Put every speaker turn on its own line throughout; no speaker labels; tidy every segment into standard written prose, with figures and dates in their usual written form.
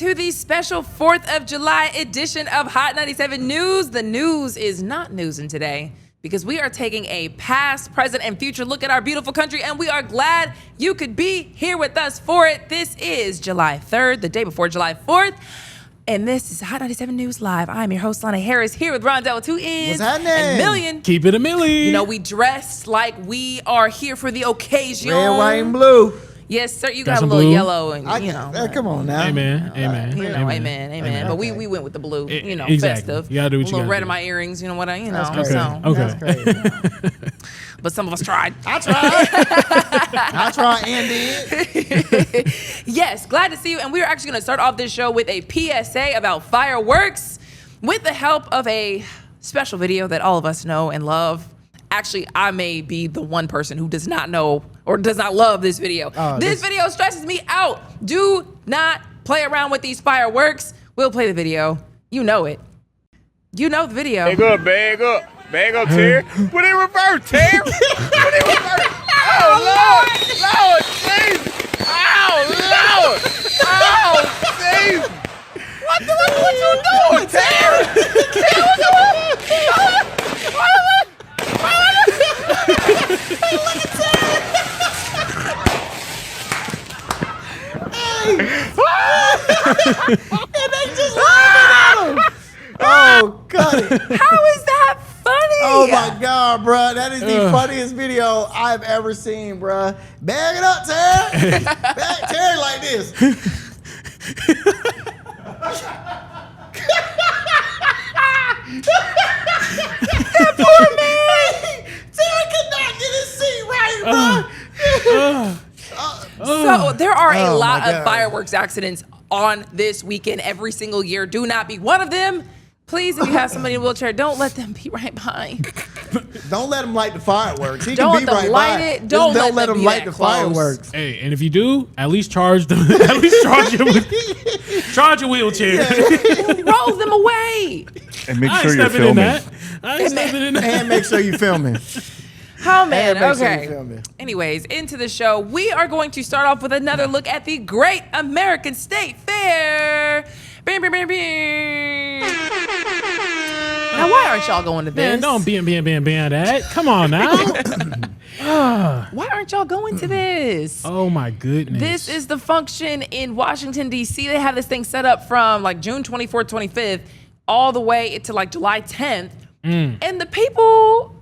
to the special 4th of July edition of Hot 97 News. The news is not newsing today because we are taking a past, present, and future look at our beautiful country, and we are glad you could be here with us for it. This is July 3rd, the day before July 4th, and this is Hot 97 News Live. I'm your host, Lana Harris, here with Rondell with 2 N's.
What's happening?
And Million.
Keep it a milli.
You know, we dressed like we are here for the occasion.
Red, white, and blue.
Yes, sir. You
Got
got a
some
little
blue?
yellow, and
Come on now.
Amen. Amen.
you know, amen. But we went with the blue,
Exactly.
festive.
You gotta do what
a
you
little
gotta
red
do.
in my earrings, you know.
That's crazy.
So.
Okay.
That's crazy.
But some of us tried.
I tried and did.
Yes, glad to see you. And we're actually going to start off this show with a PSA about fireworks with the help of a special video that all of us know and love. Actually, I may be the one person who does not know or does not love this video. This video stresses me out. Do not play around with these fireworks. We'll play the video. You know it. You know the video.
Bag up, Terry. Put it in reverse, Terry. Put it in reverse. Oh, Lord, Jesus. Oh, Lord. Oh, Jesus. What you doing, Terry? Terry, what you
And they just laughing at him. Oh, cut it.
How is that funny?
Oh, my God, bro. That is the funniest video I've ever seen, bro. Bag it up, Terry. Bag Terry like this. That poor man. Terry could not get his seat right, bro.
So there are a
Oh,
lot
my
of
God.
fireworks accidents on this weekend every single year. Do not be one of them. Please, if you have somebody in a wheelchair, don't let them be right behind.
Don't let him light the fireworks. He
Don't
can be
let them
right
light
by.
it.
Just
Don't let
let
them
him
be
light
that
the
close.
fireworks.
Hey, and if you do, at least charge them. At least charge your wheelchair.
Roll them away.
And make
I
sure
ain't
you're
stepping in
filming.
that. I ain't stepping in that.
And make sure you filming.
Oh, man.
And make sure you
Okay.
filming.
Anyways, into the show, we are going to start off with another look at the Great American State Fair. Bing, bing, bing, bing. Now, why aren't y'all going to this?
Man, don't be that. Come on now.
Why aren't y'all going to this?
Oh my goodness.
This is the function in Washington, D.C. They have this thing set up from like June 24th, 25th, all the way to like July 10th. And the people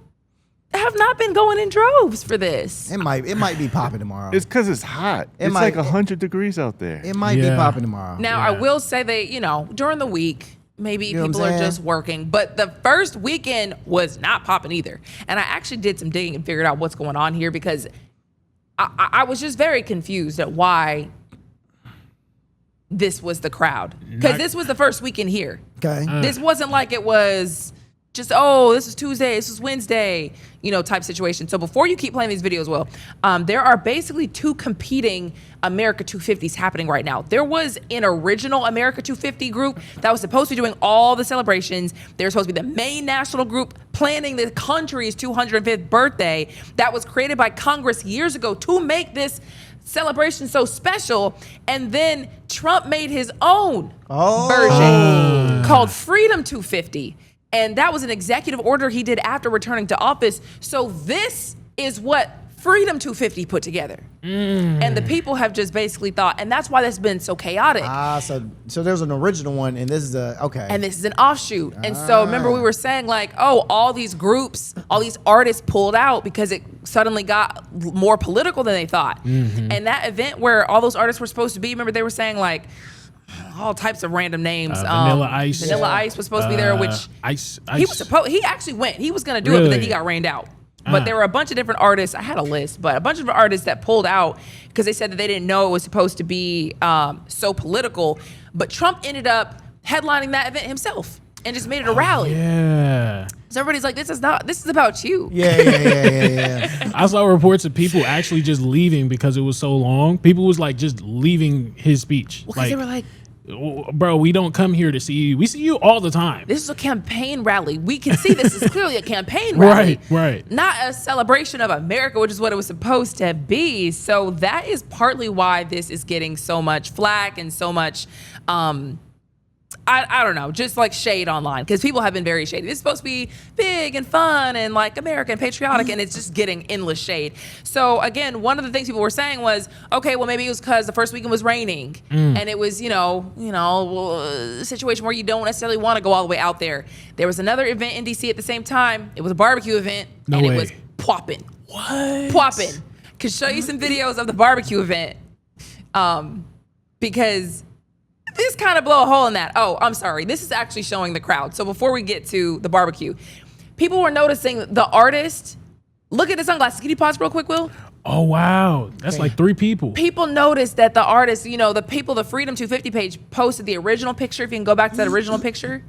have not been going in droves for this.
It might be popping tomorrow.
It's because it's hot. It's
might-
like 100 degrees out there.
It might be
Yeah.
popping tomorrow.
Now, I will say that, during the week, maybe
know what
people
I'm
are
saying?
just working. But the first weekend was not popping either. And I actually did some digging and figured out what's going on here because I was just very confused at why this was the crowd. Because this was the first weekend here.
Okay.
This wasn't like it was just, oh, this is Tuesday, this is Wednesday, type situation. So before you keep playing these videos, there are basically two competing America 250s happening right now. There was an original America 250 group that was supposed to be doing all the celebrations. They were supposed to be the main national group planning the country's 205th birthday that was created by Congress years ago to make this celebration so special. And then Trump made his own version called Freedom 250. And that was an executive order he did after returning to office. So this is what Freedom 250 put together. And the people have just basically thought, and that's why that's been so chaotic.
So there's an original one, and this is
And this is an offshoot. And so remember we were saying like, oh, all these groups, all these artists pulled out because it suddenly got more political than they thought. And that event where all those artists were supposed to be, remember they were saying like, all types of random names.
Vanilla Ice.
Vanilla Ice was supposed to be there, which
Ice.
he actually went. He was going to do it, but then he got rained out. But there were a bunch of different artists. I had a list, but a bunch of artists that pulled out because they said that they didn't know it was supposed to be so political. But Trump ended up headlining that event himself and just made it a rally.
Yeah.
So everybody's like, this is about you.
Yeah.
I saw reports of people actually just leaving because it was so long. People was like just leaving his speech.
Because they were like,
bro, we don't come here to see you. We see you all the time.
This is a campaign rally. We can see this is clearly a campaign rally.
Right.
Not a celebration of America, which is what it was supposed to be. So that is partly why this is getting so much flack and so much, I don't know, just like shade online, because people have been very shady. This is supposed to be big and fun and like American patriotic, and it's just getting endless shade. So again, one of the things people were saying was, okay, well maybe it was because the first weekend was raining and it was, a situation where you don't necessarily want to go all the way out there. There was another event in DC at the same time. It was a barbecue event
No
and
way.
it was popping.
What?
Popping. Could show you some videos of the barbecue event because this kind of blow a hole in that. Oh, I'm sorry. This is actually showing the crowd. So before we get to the barbecue, people were noticing the artist. Look at the sunglasses. Can you pause real quick, Will?
Oh, wow. That's like 3 people.
People noticed that the artist, the Freedom 250 page posted the original picture. If you can go back to that original picture.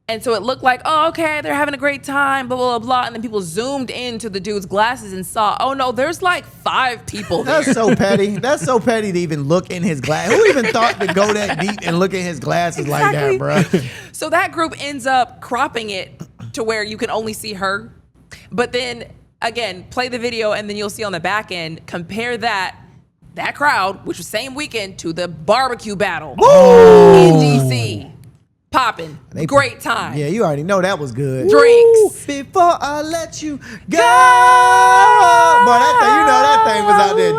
And so it looked like, oh, okay, they're having a great time, blah, blah, blah. And then people zoomed into the dude's glasses and saw, oh, no, there's like 5 people there.
That's so petty. That's so petty to even look in his glass. Who even thought to go that deep and look in his glasses like that, bro?
So that group ends up cropping it to where you can only see her. But then, again, play the video and then you'll see on the back end, compare that crowd, which was same weekend, to the barbecue battle in D.C. Popping. Great time.
Yeah, you already know that was good.
Drinks.
Before I let you go. Boy, that thing was out there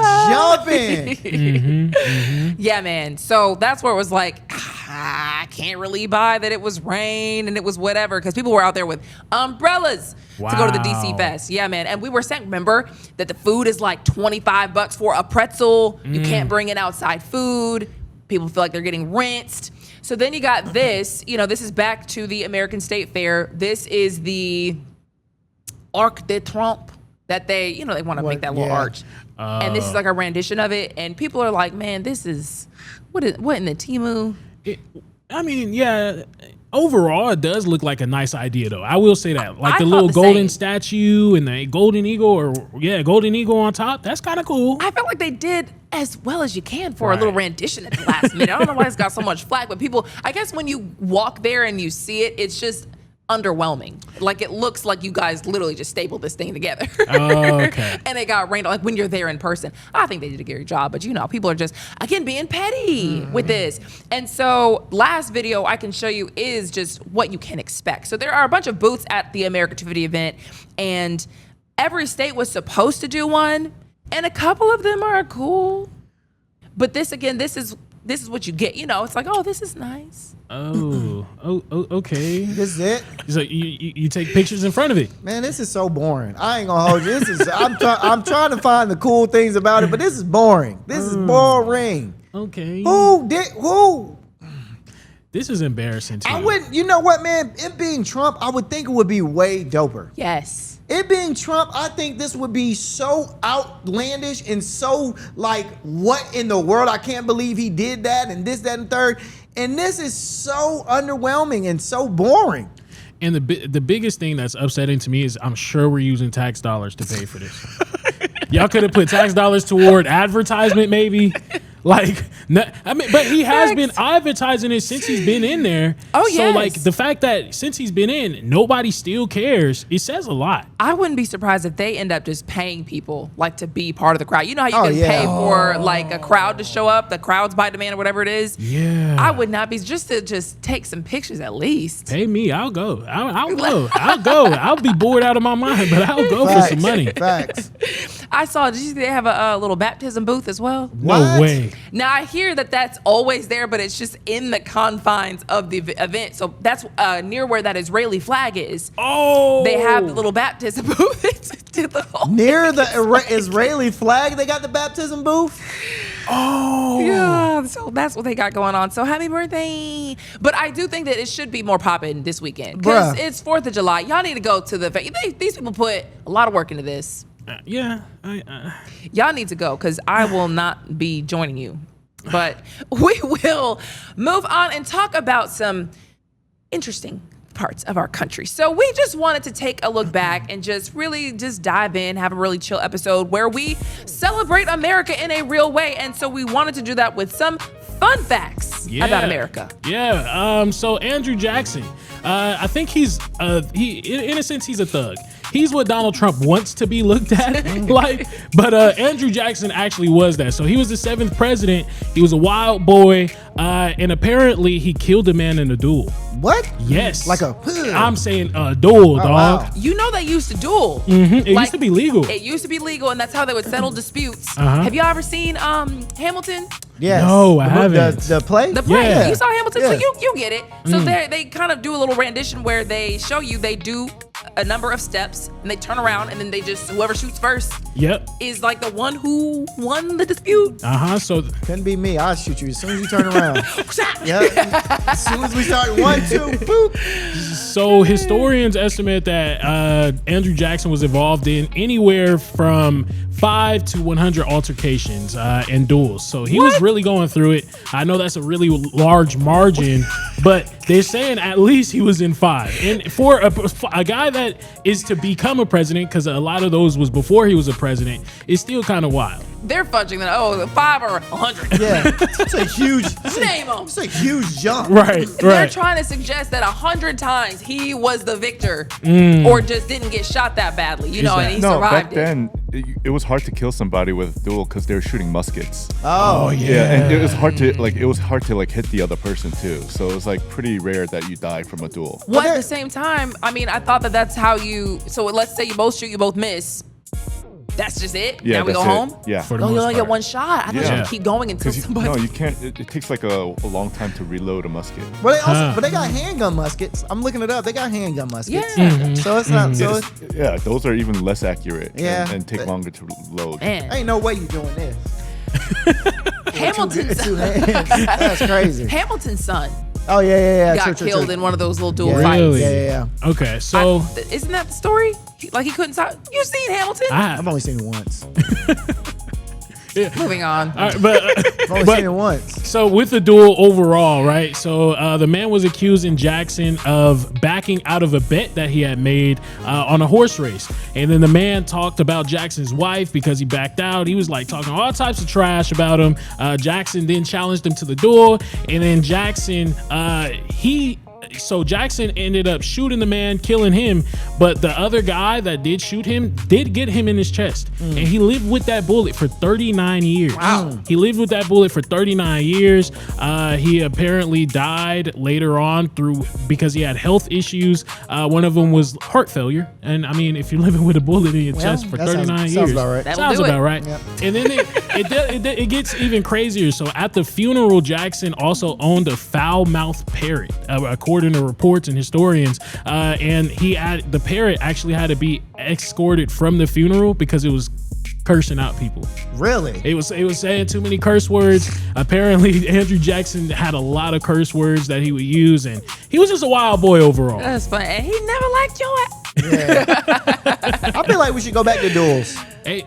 jumping.
Yeah, man. So that's where it was like, I can't really buy that it was rain and it was whatever, because people were out there with umbrellas to go to the DC
Wow.
Fest. Yeah, man. And we were saying, remember that the food is like $25 for a pretzel. You can't bring in outside food. People feel like they're getting rinsed. So then you got this, this is back to the American State Fair. This is the Arc de Triomphe that they want to make that little arch. And this is like a rendition of it. And people are like, man, this is, what in the Temu?
Yeah. Overall, it does look like a nice idea, though. I will say that. Like
I
the
thought
little
the
golden
same.
statue and the golden eagle, golden eagle on top. That's kind of cool.
I felt like they did as well as you can for a
Right.
little rendition at the last minute. I don't know why it's got so much flack, but people, I guess when you walk there and you see it, it's just underwhelming. Like it looks like you guys literally just stapled this thing together.
Oh, okay.
And it got rained on, like when you're there in person. I think they did a great job, but people are just, again, being petty with this. And so last video I can show you is just what you can expect. So there are a bunch of booths at the America 250 event, and every state was supposed to do one, and a couple of them are cool. But this is what you get. It's like, oh, this is nice.
Oh, okay.
This is it.
So you take pictures in front of it.
Man, this is so boring. I ain't gonna hold you. I'm trying to find the cool things about it, but this is boring. This is boring.
Okay.
Who?
This is embarrassing too.
I wouldn't. You know what, man? It being Trump, I would think it would be way doper.
Yes.
It being Trump, I think this would be so outlandish and so like, what in the world? I can't believe he did that and this, that, and third. And this is so underwhelming and so boring.
And the biggest thing that's upsetting to me is I'm sure we're using tax dollars to pay for this. Y'all could have put tax dollars toward advertisement, maybe. But he has been advertising it since he's been in there.
Oh,
so
yes.
like the fact that since he's been in, nobody still cares. It says a lot.
I wouldn't be surprised if they end up just paying people like to be part of the crowd. You know how you
Oh,
can
yeah.
pay for like a crowd to show up, the crowds by demand or whatever it is.
Yeah.
I would not be just to take some pictures at least.
Pay me, I'll go. I'll go. I'll go. I'll be bored out of my mind, but I'll go for some money.
Facts.
I saw, did you see they have a little baptism booth as well?
No
What?
way.
Now I hear that that's always there, but it's just in the confines of the event. So that's near where that Israeli flag is.
Oh,
They have the little baptism booth.
Near the Israeli flag, they got the baptism booth.
Yeah, so that's what they got going on. So happy birthday. But I do think that it should be more popping this weekend because
Bruh.
it's 4th of July. Y'all need to go to these people put a lot of work into this.
yeah.
Y'all need to go because I will not be joining you. But we will move on and talk about some interesting parts of our country. So we just wanted to take a look back and just really just dive in, have a really chill episode where we celebrate America in a real way. And so we wanted to do that with some fun facts about America.
Yeah. So Andrew Jackson, I think he's in a sense he's a thug. He's what Donald Trump wants to be looked at like, but Andrew Jackson actually was that. So he was the 7th president. He was a wild boy, and apparently he killed a man in a duel.
What?
Yes.
Like a.
I'm saying a duel, dog.
Wow.
You know they used to duel.
It used to be legal.
It used to be legal, and that's how they would settle disputes.
Uh-huh.
Have y'all ever seen Hamilton?
Yes.
No, I haven't.
The play?
The play.
Yeah.
You saw Hamilton,
Yeah.
so you get it. So they kind of do a little rendition where they show you they do a number of steps and they turn around and then they just whoever shoots first
Yep.
is like the one who won the dispute.
So
Couldn't be me. I'll shoot you as soon as you turn around. Yep. As soon as we start 1, 2, boop.
So historians estimate that Andrew Jackson was involved in anywhere from 5 to 100 altercations and duels. So he was really going through it. I know that's a really large margin, but they're saying at least he was in 5. And for a guy that is to become a president, because a lot of those was before he was a president, it's still kind of wild.
They're fudging that. 5 or 100.
Yeah. It's a huge.
Name 'em.
It's a huge jump.
Right,
They're trying to suggest that 100 times he was the victor or just didn't get shot that badly, you know, and he
No,
survived
back then it was hard to kill somebody with a duel because they were shooting muskets.
Oh,
Yeah, and it was hard to hit the other person too. So it was like pretty rare that you died from a duel.
Well, at the same time, I mean, I thought that's how you. So let's say you both shoot, you both miss. That's just it.
Yeah,
now we
that's
go
it.
home.
Yeah.
For the
Oh, you
most
only
part.
get one shot. I thought you
Yeah.
could keep going until
Because
somebody.
no, you can't. It takes like a long time to reload a musket.
But they got handgun muskets. I'm looking it up. They got handgun muskets.
Yeah.
So it's not. So it's,
Yeah, those are even less accurate.
Yeah.
and take longer to load.
Man,
ain't no way you doing this.
Hamilton's
Two hands. That's crazy.
Hamilton's son
Oh yeah.
got
True,
killed
true.
in one of those little duel
Yeah,
fights.
Really?
Yeah.
Okay, so
Isn't that the story? Like he couldn't stop. You seen Hamilton?
I've only seen it once.
Moving on.
all right, but
I've only
But-
seen it once.
so with the duel overall, right? So the man was accusing Jackson of backing out of a bet that he had made on a horse race, and then the man talked about Jackson's wife because he backed out. He was like talking all types of trash about him. Jackson then challenged him to the duel, and then Jackson Jackson ended up shooting the man, killing him, but the other guy that did shoot him did get him in his chest, and he lived with that bullet for 39 years.
Wow.
He lived with that bullet for 39 years. He apparently died later on because he had health issues. One of them was heart failure, and I mean, if you're living with a bullet in your chest for
that
39
sounds
years,
about right.
That will
sounds
do it.
about right.
Yep.
And then it gets even crazier. So at the funeral, Jackson also owned a foul-mouthed parrot, according to reports and historians. And the parrot actually had to be escorted from the funeral because it was cursing out people.
Really?
It was saying too many curse words. Apparently, Andrew Jackson had a lot of curse words that he would use, and he was just a wild boy overall.
That's funny. And he never liked your ass.
I feel like we should go back to duels.
Hey,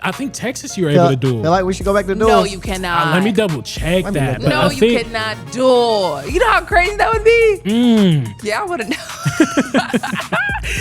I think Texas you're able to duel.
Feel like we should go back to duels.
No, you cannot.
Let me double check
Let me
that.
look
but
No,
I
you
think,
cannot duel. You know how crazy that would be? Yeah, I would have known.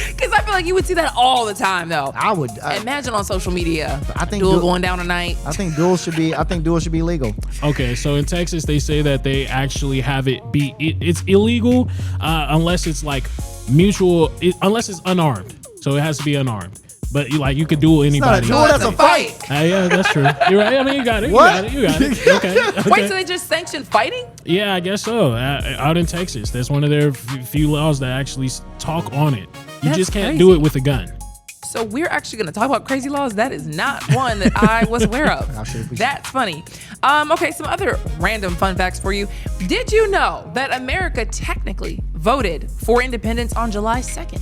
Because I feel like you would see that all the time, though.
I would.
Imagine on social media,
I think
duel
duel-
going down tonight.
I think duels should be. I think duels should be legal.
Okay, so in Texas, they say that they actually have it's illegal unless it's like unless it's unarmed. So it has to be unarmed. But you could duel anybody.
duel, that's a fight.
Yeah, that's true. You're right. I mean, you got it.
What?
You got it. Okay.
Wait, so they just sanctioned fighting?
Yeah, I guess so. Out in Texas, that's one of their few laws that actually talk on it. You
That's
just can't
crazy.
do it with a gun.
So we're actually going to talk about crazy laws. That is not one that I was aware of. That's funny. Okay, some other random fun facts for you. Did you know that America technically voted for independence on July 2nd,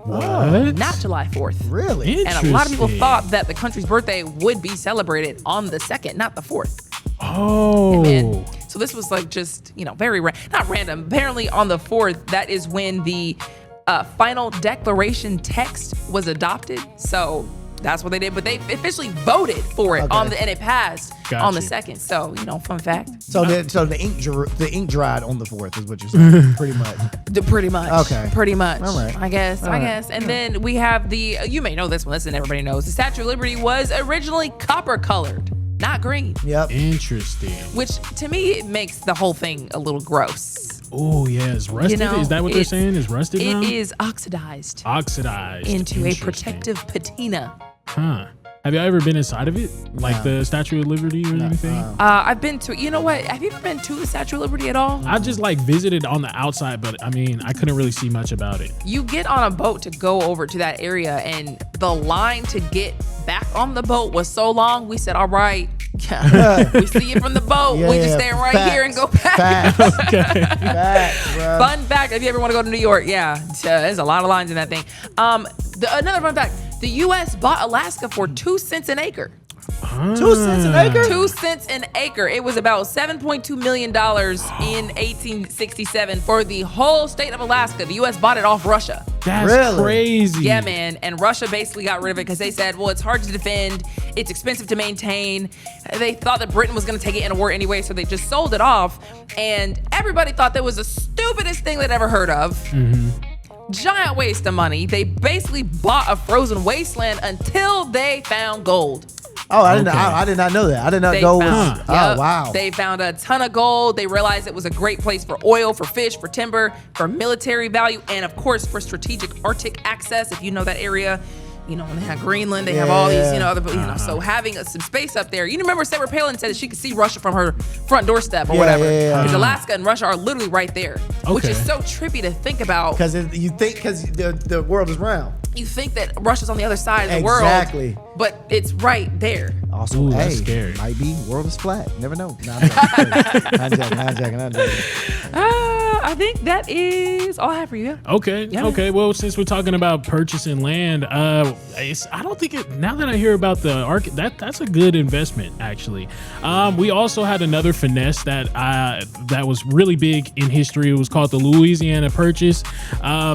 What?
not July 4th?
Really?
And a lot of people
Interesting.
thought that the country's birthday would be celebrated on the 2nd, not the 4th.
Oh.
And so this was like just, very not random. Apparently on the 4th, that is when the final declaration text was adopted. So That's what they did. But they officially voted for it
Okay.
and it passed
Got
on the
you.
2nd. So, fun fact.
So the ink dried on the 4th is what you're saying, pretty much.
Pretty much.
Okay.
Pretty much.
All right.
I guess.
All
I
right.
guess. And then we have you may know this one. Listen, everybody knows. The Statue of Liberty was originally copper colored, not green.
Yep.
Interesting.
Which to me it makes the whole thing a little gross.
Oh yeah, it's rusted. Is that what they're saying? Is rusted now?
It is oxidized
Oxidized
into a
Interesting.
protective patina.
Huh. Have you ever been inside of it? Like the Statue of Liberty or anything?
I've been to. You know what? Have you ever been to the Statue of Liberty at all?
I just like visited on the outside, but I mean, I couldn't really see much about it.
You get on a boat to go over to that area, and the line to get back on the boat was so long. We said, "All right, we see you from the boat.
Yeah,
we just
yeah.
stand right
Facts.
here and go back."
Facts.
Okay.
Facts, bro.
Fun fact: if you ever want to go to New York, there's a lot of lines in that thing. Another fun fact: the U.S. bought Alaska for 2 cents an acre.
2 cents an acre?
2 cents an acre. It was about $7.2 million in 1867 for the whole state of Alaska. The U.S. bought it off Russia.
That's
Really?
crazy.
Yeah, man. And Russia basically got rid of it because they said, well, it's hard to defend. It's expensive to maintain. They thought that Britain was going to take it in a war anyway, so they just sold it off. And everybody thought that was the stupidest thing they'd ever heard of. Giant waste of money. They basically bought a frozen wasteland until they found gold.
Oh, I
Okay.
did not know that. I did not
They
know.
found,
Oh,
yep,
wow.
They found a ton of gold. They realized it was a great place for oil, for fish, for timber, for military value, and of course for strategic Arctic access. If you know that area, when they have Greenland, they have all these, other, so having some space up there. You remember Sarah Palin said that she could see Russia from her front doorstep or
Yeah,
whatever.
yeah, yeah.
Because Alaska and Russia are literally right there, which
Okay.
is so trippy to think about.
Because the world is round.
You think that Russia's on the other side of the
Exactly.
world, but it's right there.
Also,
Ooh,
hey,
that's scary.
might be world is flat. Never know. Nah, I'm joking.
I think that is all I have for you.
Okay.
Yeah.
Okay. Well, since we're talking about purchasing land, I don't think it. Now that I hear about the that's a good investment actually. We also had another finesse that was really big in history. It was called the Louisiana Purchase.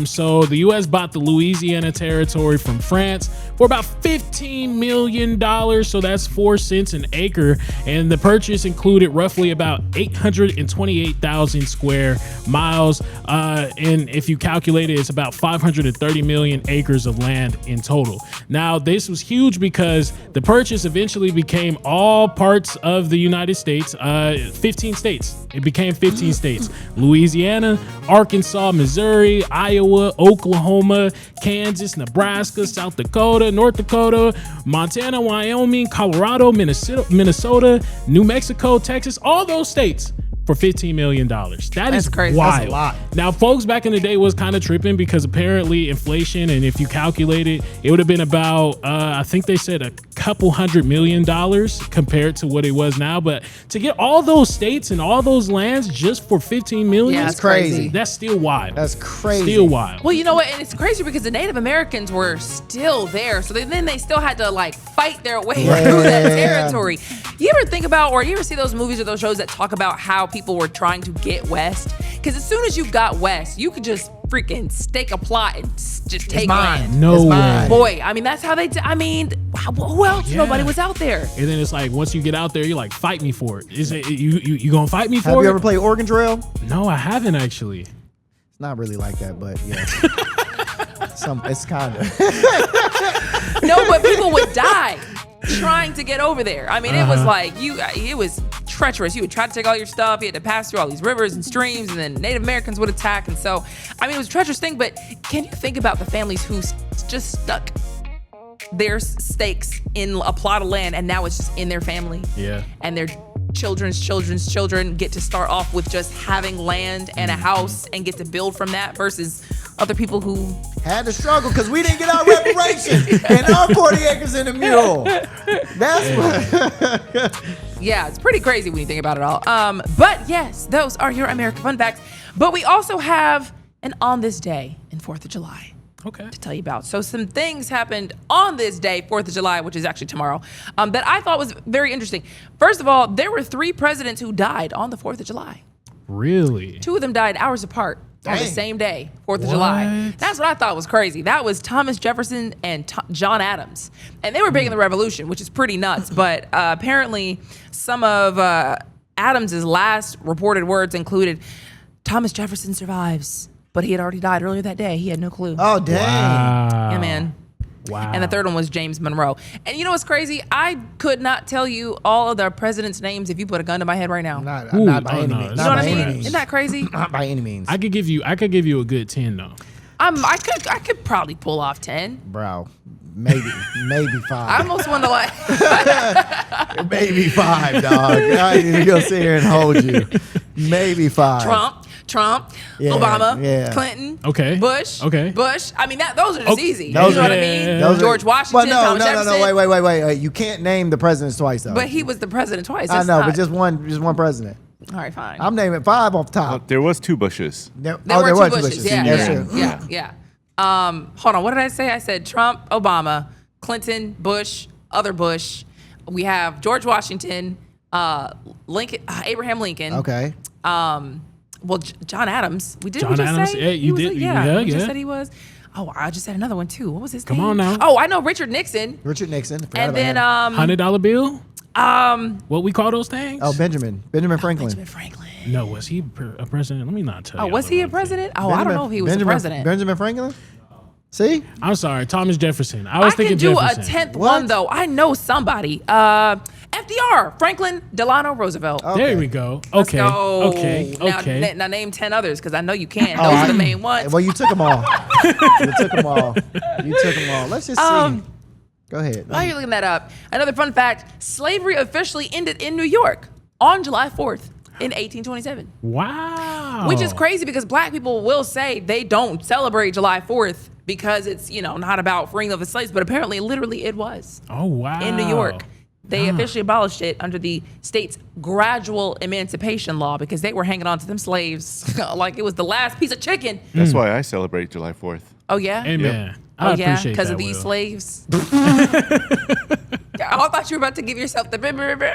So the U.S. bought the Louisiana territory from France for about $15 million. So that's 4 cents an acre, and the purchase included roughly about 828,000 square miles. And if you calculate it, it's about 530 million acres of land in total. Now, this was huge because the purchase eventually became all parts of the United States, 15 states. It became 15 states: Louisiana, Arkansas, Missouri, Iowa, Oklahoma, Kansas, Nebraska, South Dakota, North Dakota, Montana, Wyoming, Colorado, Minnesota, New Mexico, Texas, all those states for $15 million. That's
crazy.
wild.
That's a lot.
Now, folks back in the day was kind of tripping because apparently inflation, and if you calculate it, it would have been about, I think they said a couple $100 million compared to what it was now. But to get all those states and all those lands just for $15 million,
Yeah,
That's crazy.
that's still wild.
That's crazy.
Still wild.
Well, you know what? And it's crazy because the Native Americans were still there. So then they still had to fight their way through that territory. You ever think about, or you ever see those movies or those shows that talk about how people were trying to get west? Because as soon as you got west, you could just freaking stake a plot and just take land.
No
It's
way.
mine.
Boy, I mean, that's how they who else?
Yeah.
Nobody was out there.
And then it's like, once you get out there, you're like, fight me for it. Is it you gonna fight me
Have
for
you
it?
ever played Oregon Trail?
No, I haven't actually.
It's not really like that, but yeah. It's kind of.
No, but people would die trying to get over there. I mean, it was like it was treacherous. You would try to take all your stuff. You had to pass through all these rivers and streams, and then Native Americans would attack. And so, I mean, it was a treacherous thing. But can you think about the families who just stuck their stakes in a plot of land, and now it's just in their family?
Yeah.
And their children's children get to start off with just having land and a house and get to build from that versus other people who
Had to struggle because we didn't get our reparations and our 40 acres in the mule. That's what.
Yeah, it's pretty crazy when you think about it all. But yes, those are your America fun facts. But we also have an on this day in 4th of July
Okay.
to tell you about. So some things happened on this day, 4th of July, which is actually tomorrow, that I thought was very interesting. First of all, there were 3 presidents who died on the 4th of July.
Really?
2 of them died hours apart. on the
Dang.
same day, 4th of July.
What?
That's what I thought was crazy. That was Thomas Jefferson and John Adams. And they were big in the Revolution, which is pretty nuts. But apparently, some of Adams's last reported words included, Thomas Jefferson survives, but he had already died earlier that day. He had no clue.
Oh, dang.
Wow.
Yeah, man.
Wow.
And the third one was James Monroe. And you know what's crazy? I could not tell you all of the presidents' names if you put a gun to my head right now.
Not by
oh,
any
no,
means.
it's
You know what
Not
I
by any
mean?
means.
Isn't that crazy?
Not by any means.
I could give you a good 10 though.
I could probably pull off 10.
Bro, maybe 5.
I almost want to like
Maybe 5, dog. I ain't even gonna sit here and hold you. Maybe 5.
Trump,
Yeah,
Obama,
yeah.
Clinton,
Okay.
Bush.
Okay.
Bush. I mean, those are just easy.
those
You know what I
are-
mean?
Those
George Washington,
Well,
Thomas Jefferson.
wait. You can't name the presidents twice, though.
But he was the president twice.
I
That's
know,
not-
but just one president.
all right, fine.
I'm naming 5 off top.
There was 2 Bushes.
There were two Bushes. Yeah,
That's
yeah,
true.
yeah. Hold on. What did I say? I said Trump, Obama, Clinton, Bush, other Bush. We have George Washington, Lincoln, Abraham Lincoln.
Okay.
Well, John Adams. We did.
John
we just
Adams,
say
yeah, you
he was
did.
Yeah, we just
Yeah.
said he was. Oh, I just said another one too. What was his
Come
name?
on now.
Oh, I know Richard Nixon.
Richard Nixon. Forgot
And
about
then
him.
$100 bill? What we call those things?
Oh, Benjamin Franklin.
Benjamin Franklin.
No, was he a president? Let me not tell
Oh,
you.
was he a president? Oh, I don't know if he was a
Benjamin-
president.
Benjamin Franklin. See,
I'm sorry, Thomas Jefferson. I was
I can
thinking
do
Jefferson.
a 10th
What?
one though. I know somebody. FDR, Franklin Delano Roosevelt.
Oh.
There
Okay.
we go.
Let's
Okay.
go.
Okay.
Now,
Okay.
now name 10 others because I know you can.
Oh,
Those
I-
are the main ones.
Well, you took them all. You took them all. Let's just see. Go ahead.
While you're looking that up, another fun fact: slavery officially ended in New York on July 4th in 1827.
Wow.
Which is crazy because black people will say they don't celebrate July 4th because it's, not about freeing of the slaves, but apparently, literally, it was
Oh, wow.
in New York. They officially abolished it under the state's gradual emancipation law because they were hanging on to them slaves like it was the last piece of chicken.
That's why I celebrate July 4th.
Oh, yeah?
Amen.
Oh,
I
yeah?
appreciate
Because
that,
of these
Will.
slaves? I thought you were about to give yourself the river.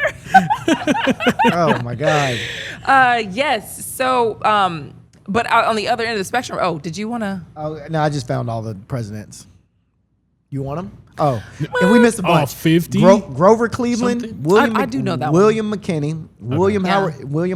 Oh my God.
Yes. So, but on the other end of the spectrum, did you want to?
Oh no, I just found all the presidents. You want them? Oh, and we missed a bunch.
50?
Grover Cleveland,
Something?
William.
I do know that one.
William McKinney, William
Yeah.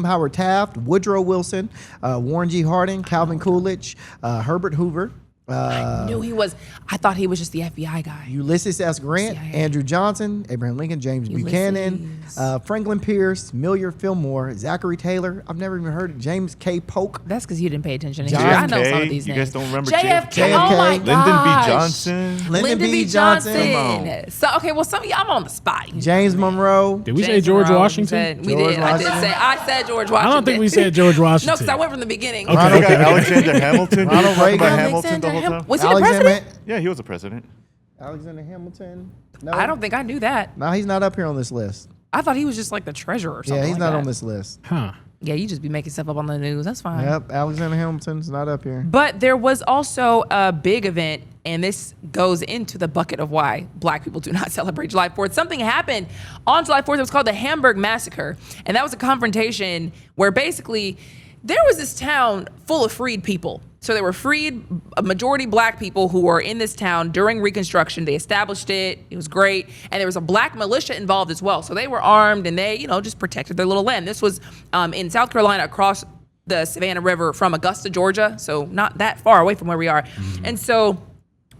Howard Taft, Woodrow Wilson, Warren G. Harding, Calvin Coolidge, Herbert Hoover,
I knew he was. I thought he was just the FBI guy.
Ulysses S. Grant,
CIA.
Andrew Johnson, Abraham Lincoln, James Buchanan,
Ulysses.
Franklin Pierce, Millard Fillmore, Zachary Taylor. I've never even heard of James K. Polk.
That's because you didn't pay attention to
John
history. I know some
K.
of these
You
names.
guys don't remember
JFK. Oh my
JFK.
gosh.
Lyndon B. Johnson.
Lyndon B. Johnson.
Come
So okay, well, some of y'all I'm on the spot.
James Monroe.
Did we say
James
George
Monroe,
Washington?
We
George
did. I did
Washington.
say. I said George Washington.
I don't think we said George Washington.
No, because I went from the beginning.
Okay.
I got Alexander Hamilton.
Ronald
Did you talk
Reagan.
about Hamilton the whole time?
Was he the president?
Yeah, he was a president.
Alexander Hamilton. No,
I don't think I knew that.
No, he's not up here on this list.
I thought he was just like the treasurer or something.
Yeah, he's
like
not
that.
on this list.
Huh.
Yeah, you just be making stuff up on the news. That's fine.
Yep, Alexander Hamilton's not up here.
But there was also a big event, and this goes into the bucket of why black people do not celebrate July 4th. Something happened on July 4th. It was called the Hamburg Massacre. And that was a confrontation where basically there was this town full of freed people. So they were freed, a majority black people who were in this town during Reconstruction. They established it. It was great. And there was a black militia involved as well. So they were armed and they, just protected their little land. This was in South Carolina across the Savannah River from Augusta, Georgia. So not that far away from where we are. And so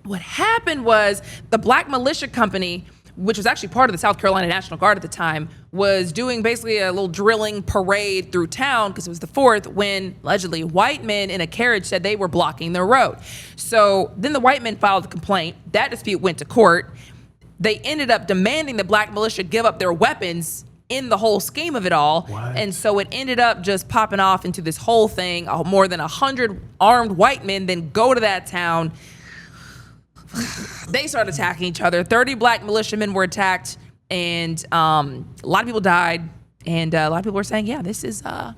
what happened was the black militia company, which was actually part of the South Carolina National Guard at the time, was doing basically a little drilling parade through town because it was the 4th when allegedly white men in a carriage said they were blocking their road. So then the white men filed a complaint. That dispute went to court. They ended up demanding the black militia give up their weapons in the whole scheme of it all.
What?
And so it ended up just popping off into this whole thing. More than 100 armed white men then go to that town. They started attacking each other. 30 black militiamen were attacked, and a lot of people died. And a lot of people were saying, "Yeah, this is why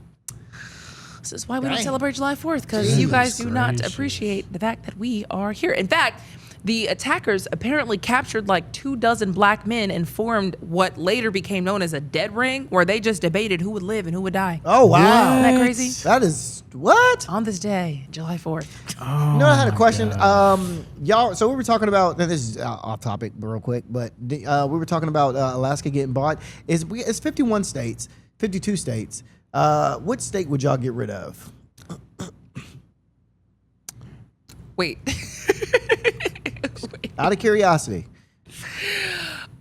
we don't
Dang.
celebrate July 4th because you guys do not
gracious.
appreciate the fact that we are here." In fact, the attackers apparently captured like 24 black men and formed what later became known as a dead ring, where they just debated who would live and who would die.
Oh wow,
Isn't that crazy?
That is What?
On this day, July 4th.
Oh,
You know, I had a
my
question.
God.
Y'all, so we were talking about, and this is off topic, but real quick, but we were talking about Alaska getting bought. It's 51 states, 52 states. What state would y'all get rid of?
Wait.
Out of curiosity,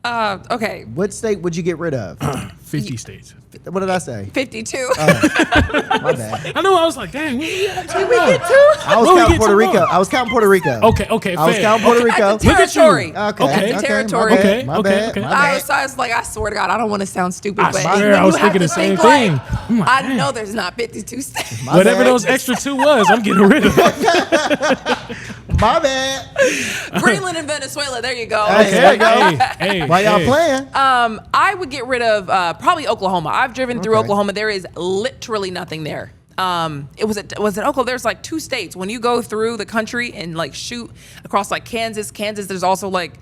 Okay.
what state would you get rid of?
50 states.
What did I say?
52.
My bad.
I know. I was like, dang. We
I was
Well, we
counting
get
Puerto
some
Rico.
more.
I was counting Puerto Rico.
Okay,
I was
fair.
counting Puerto
Okay.
Rico.
That's a
Look at you.
territory.
Okay.
Okay.
That's a
okay,
territory.
My bad.
Okay,
My
okay,
bad.
okay.
My
I
bad.
was like, I swear to God, I don't want to sound stupid,
I
but
swear,
you
I was
have
thinking
to
the same
think like,
thing. I'm like,
I
dang.
know there's not 52 states.
My
Whatever
bad.
those extra 2 was, I'm getting rid of it.
My bad.
Greenland and Venezuela. There you go.
Hey, there you go.
Hey,
Why y'all
hey.
playing?
I would get rid of probably Oklahoma. I've driven through
Okay.
Oklahoma. There is literally nothing there. Was it Oklahoma? There's like 2 states. When you go through the country and like shoot across like Kansas, there's also like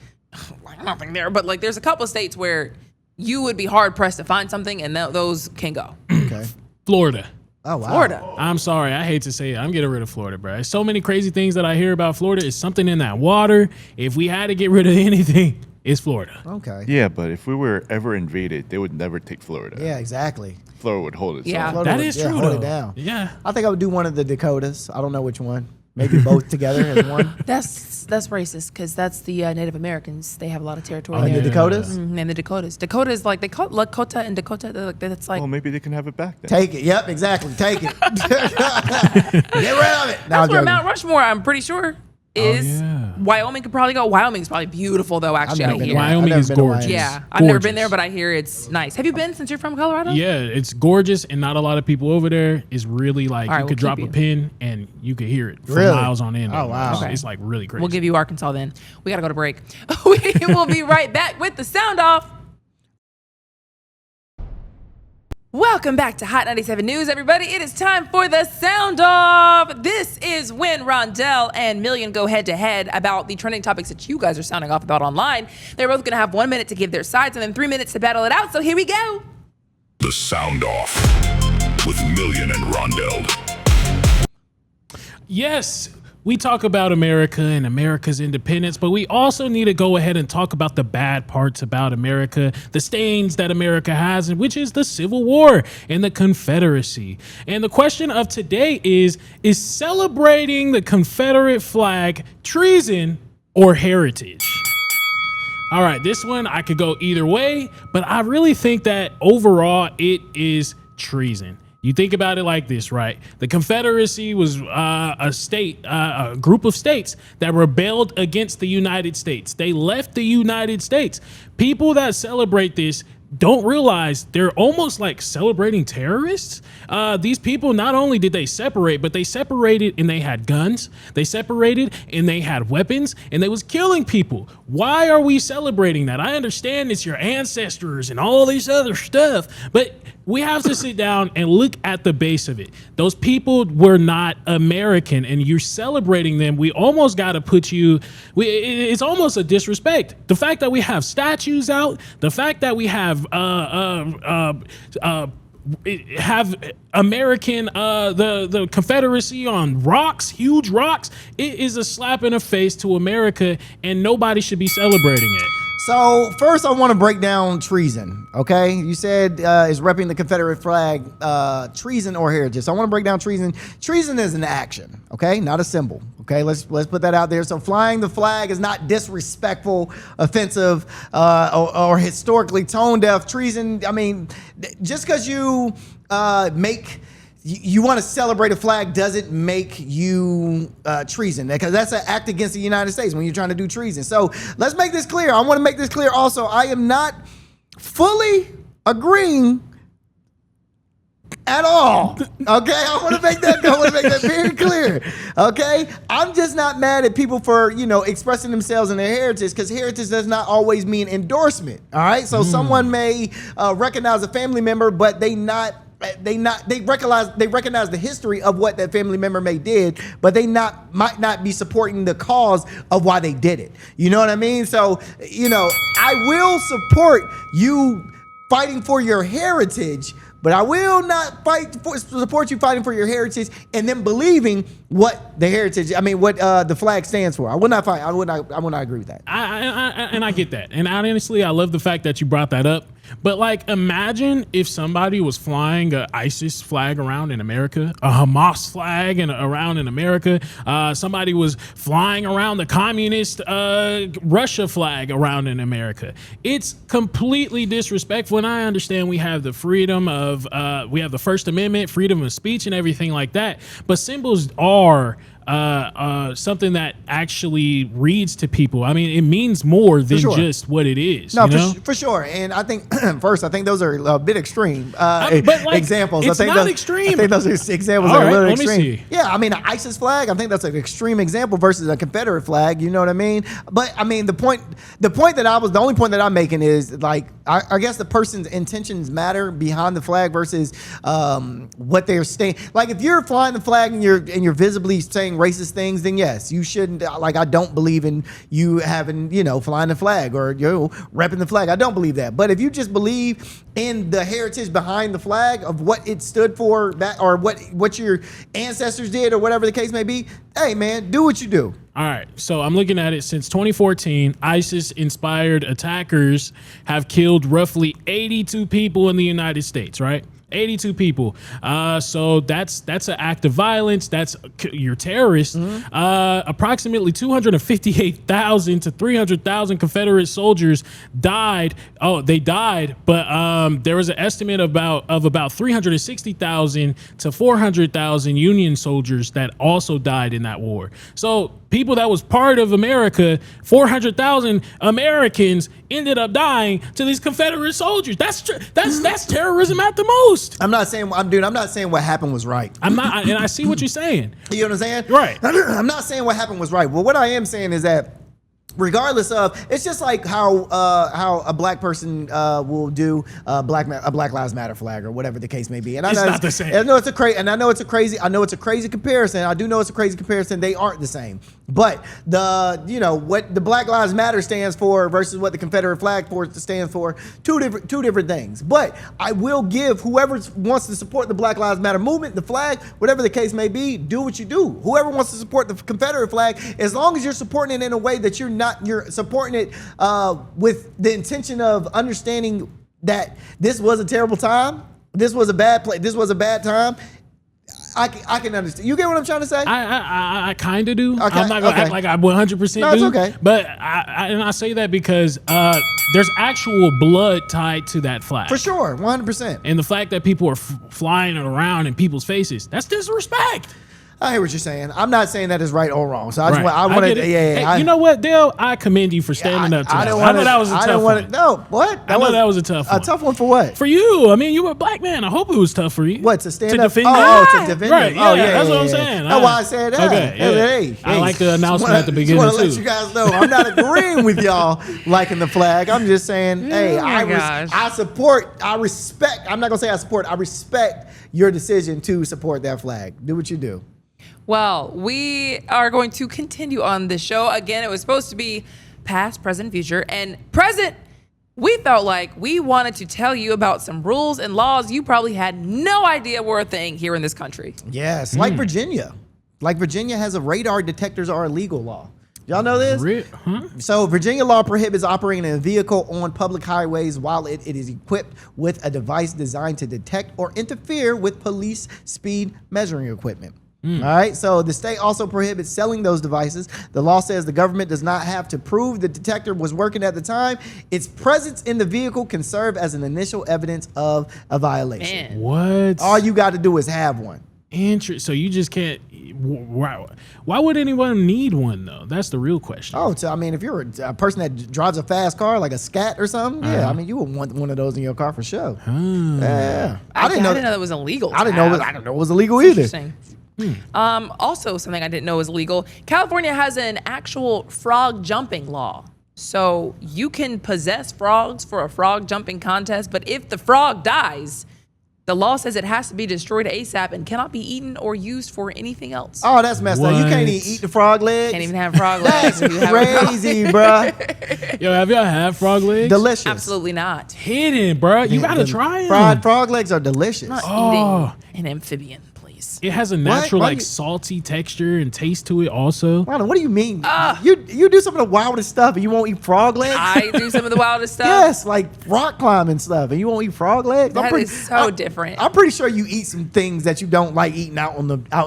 nothing there. But like there's a couple of states where you would be hard pressed to find something, and those can go.
Okay.
Florida.
Oh wow.
Florida.
I'm sorry. I hate to say it. I'm getting rid of Florida, bro. There's so many crazy things that I hear about Florida. It's something in that water. If we had to get rid of anything, it's Florida.
Okay.
Yeah, but if we were ever invaded, they would never take Florida.
Yeah, exactly.
Florida would hold it.
Yeah.
Florida
That
would-
is
yeah,
true,
hold
though.
it down.
Yeah.
I think I would do one of the Dakotas. I don't know which one. Maybe both together as one.
That's racist because that's the Native Americans. They have a lot of territory
And
there.
the Dakotas.
And the Dakotas. Dakota is like they call it Lakota and Dakota. That's like
Well, maybe they can have it back then.
Take it. Yep, exactly. Take it. Get rid of it. No, I'm
that's where
joking.
Mount Rushmore. I'm pretty sure is.
yeah.
Wyoming could probably go. Wyoming's probably beautiful though. Actually,
never
I
been
hear.
to
Wyoming
I've never
is
been to
gorgeous.
Wyoming.
Yeah, I've never been
Gorgeous.
there, but I hear it's nice. Have you been since you're from Colorado?
Yeah, it's gorgeous and not a lot of people over there. It's really like
All right,
you could
we'll
drop
keep
a
you.
pin and you could hear it for
Really?
miles on end.
Oh, wow.
It's,
Okay.
it's like really crazy.
We'll give you Arkansas then. We gotta go to break. We will be right back with the sound off. Welcome back to Hot 97 News, everybody. It is time for the sound off. This is when Rondell and Million go head to head about the trending topics that you guys are sounding off about online. They're both going to have 1 minute to give their sides and then 3 minutes to battle it out. So here we go.
The Sound Off with Million and Rondell.
Yes, we talk about America and America's independence, but we also need to go ahead and talk about the bad parts about America, the stains that America has, which is the Civil War and the Confederacy. And the question of today is celebrating the Confederate flag treason or heritage? All right, this one I could go either way, but I really think that overall it is treason. You think about it like this, right? The Confederacy was a group of states that rebelled against the United States. They left the United States. People that celebrate this don't realize they're almost like celebrating terrorists. These people, not only did they separate, but they separated and they had guns. They separated and they had weapons and they was killing people. Why are we celebrating that? I understand it's your ancestors and all this other stuff, but we have to sit down and look at the base of it. Those people were not American and you're celebrating them. We almost got to put you, it's almost a disrespect. The fact that we have statues out, the fact that we have American the Confederacy on rocks, huge rocks, it is a slap in the face to America and nobody should be celebrating it.
So first, I want to break down treason. Okay, you said is repping the Confederate flag treason or heritage. So I want to break down treason. Treason is an action. Okay, not a symbol. Okay, let's put that out there. So flying the flag is not disrespectful, offensive, or historically tone deaf. Treason. I mean, just because you you want to celebrate a flag doesn't make you treason, because that's an act against the United States when you're trying to do treason. So let's make this clear. I want to make this clear also. I am not fully agreeing at all. Okay, I want to make that very clear. Okay, I'm just not mad at people for expressing themselves in their heritage, because heritage does not always mean endorsement. All right, so someone may recognize a family member, but they recognize the history of what that family member may did, but they might not be supporting the cause of why they did it. You know what I mean? So, I will support you fighting for your heritage, But I will not support you fighting for your heritage and then believing what the heritage, what the flag stands for. I will not fight. I will not agree with that.
I get that. And honestly, I love the fact that you brought that up. But like, imagine if somebody was flying a ISIS flag around in America, a Hamas flag around in America. Somebody was flying around the communist Russia flag around in America. It's completely disrespectful. And I understand we have the freedom of, we have the First Amendment, freedom of speech and everything like that. But symbols are something that actually reads to people. I mean, it means more than just what it is.
No,
you know?
for sure. And I think first, I think those are a bit extreme
but like,
examples.
It's
I think
not
those,
extreme.
I think those are examples
All
that are
right,
really
let me
extreme.
see.
Yeah, I mean, an ISIS flag. I think that's an extreme example versus a Confederate flag. You know what I mean? But I mean, the only point that I'm making is like, I guess the person's intentions matter behind the flag versus what they're saying. Like, if you're flying the flag and you're visibly saying racist things, then yes, you shouldn't. Like, I don't believe in you having, flying the flag or repping the flag. I don't believe that. But if you just believe in the heritage behind the flag of what it stood for, that or what your ancestors did or whatever the case may be, hey man, do what you do.
All right, so I'm looking at it. Since 2014, ISIS-inspired attackers have killed roughly 82 people in the United States, right? 82 people. So that's an act of violence. That's you're terrorist. Approximately 258,000 to 300,000 Confederate soldiers died. Oh, they died, but there was an estimate of about 360,000 to 400,000 Union soldiers that also died in that war. So people that was part of America, 400,000 Americans ended up dying to these Confederate soldiers. That's terrorism at the most.
I'm not saying what happened was right.
I'm not, and I see what you're saying.
You know what I'm saying?
Right.
I'm not saying what happened was right. Well, what I am saying is that regardless of, it's just like how a black person will do a Black Lives Matter flag or whatever the case may be. And I know
It's not the same.
I know it's a crazy comparison. I do know it's a crazy comparison. They aren't the same. But what the Black Lives Matter stands for versus what the Confederate flag stands for, two different things. But I will give whoever wants to support the Black Lives Matter movement, the flag, whatever the case may be, do what you do. Whoever wants to support the Confederate flag, as long as you're supporting it in a way that you're supporting it with the intention of understanding that this was a terrible time, this was a bad place, this was a bad time. I can understand. You get what I'm trying to say?
I kind of do.
Okay,
I'm not gonna act like I 100%
No, it's
do.
okay.
But I say that because there's actual blood tied to that flag.
For sure, 100%.
And the fact that people are flying it around in people's faces, that's disrespect.
I hear what you're saying. I'm not saying that is right or wrong. So I
Right.
want
get
to,
it.
yeah.
Hey, you know what, Dale? I commend you for standing up to that. I know that was a tough one.
No, what?
I know that was a tough one.
A tough one for what?
For you. I mean, you were a black man. I hope it was tough for you.
What, to stand
to
up?
defend
To defend
Right,
him. Oh,
yeah,
yeah.
that's what I'm
yeah.
saying.
That's why I said that.
Okay, yeah.
Hey,
I like the announcement at the beginning,
I want to let
too.
you guys know I'm not agreeing with y'all liking the flag. I'm just saying, hey, I support, I respect, I'm not going to say I support, I respect your decision to support that flag. Do what you do.
Well, we are going to continue on the show. Again, it was supposed to be past, present, future. And present, we felt like we wanted to tell you about some rules and laws you probably had no idea were a thing here in this country.
Yes, like Virginia. Like Virginia has a radar detectors are a legal law. Y'all know this? So Virginia law prohibits operating a vehicle on public highways while it is equipped with a device designed to detect or interfere with police speed measuring equipment. All right. So the state also prohibits selling those devices. The law says the government does not have to prove the detector was working at the time. Its presence in the vehicle can serve as an initial evidence of a violation.
Man.
What?
All you got to do is have one.
So you just can't. Why would anyone need one though? That's the real question.
Oh, so I mean, if you're a person that drives a fast car, like a Scat or something, yeah, I mean, you would want one of those in your car for sure. Yeah,
I didn't know that was illegal.
I didn't know it was illegal either.
Interesting. Also, something I didn't know was illegal. California has an actual frog jumping law. So you can possess frogs for a frog jumping contest, but if the frog dies, The law says it has to be destroyed ASAP and cannot be eaten or used for anything else.
Oh, that's messed up. You can't
What?
even eat the frog legs.
Can't even have frog legs. if you have a frog-
Crazy, bruh.
Yo, have y'all had frog legs?
Delicious.
Absolutely not.
Hidden, bro. You gotta try
Fried
them.
frog legs are delicious.
Not
Oh.
eating an amphibian, please.
It has a natural,
Why
like,
you-
salty texture and taste to it also.
Ronald, what do you mean? You do some of the wildest stuff and you won't eat frog legs?
I do some of the wildest stuff.
Yes, like rock climbing stuff, and you won't eat frog legs.
That is so different.
I'm pretty sure you eat some things that you don't like eating out in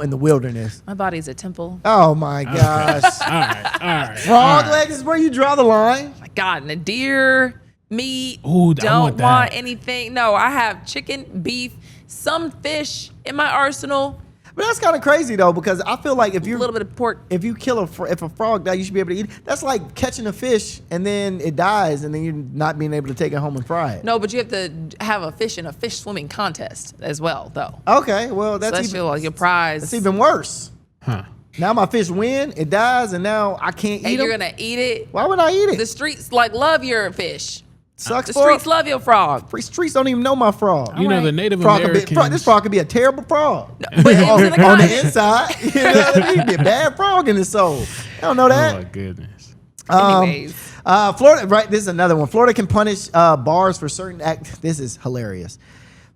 the wilderness.
My body's a temple.
Oh my gosh,
All right.
frog legs is where you draw the line.
My God, and a deer, meat.
Ooh, I
don't
want
want
that.
anything. No, I have chicken, beef, some fish in my arsenal.
But that's kind of crazy though, because I feel like if
A
you
little bit of pork.
if you kill if a frog dies, you should be able to eat it. That's like catching a fish and then it dies, and then you're not being able to take it home and fry it.
No, but you have to have a fish in a fish swimming contest as well, though.
Okay, well
So
that's
that's
even
your prize.
that's even worse.
Huh.
Now my fish win, it dies, and now I can't
and
eat
you're
them.
gonna eat it.
Why would I eat it?
The streets love your fish.
Sucks
The
for
streets love your frog.
Free streets don't even know my frog.
You know,
right.
the Native
Frog could be,
Americans.
this frog could be a terrible frog.
But it's in the
on the
context.
inside, you know what I mean? Be a bad frog in his soul. You don't know
Oh,
that.
my goodness.
Anyways.
Florida, right? This is another one. Florida can punish bars for certain This is hilarious.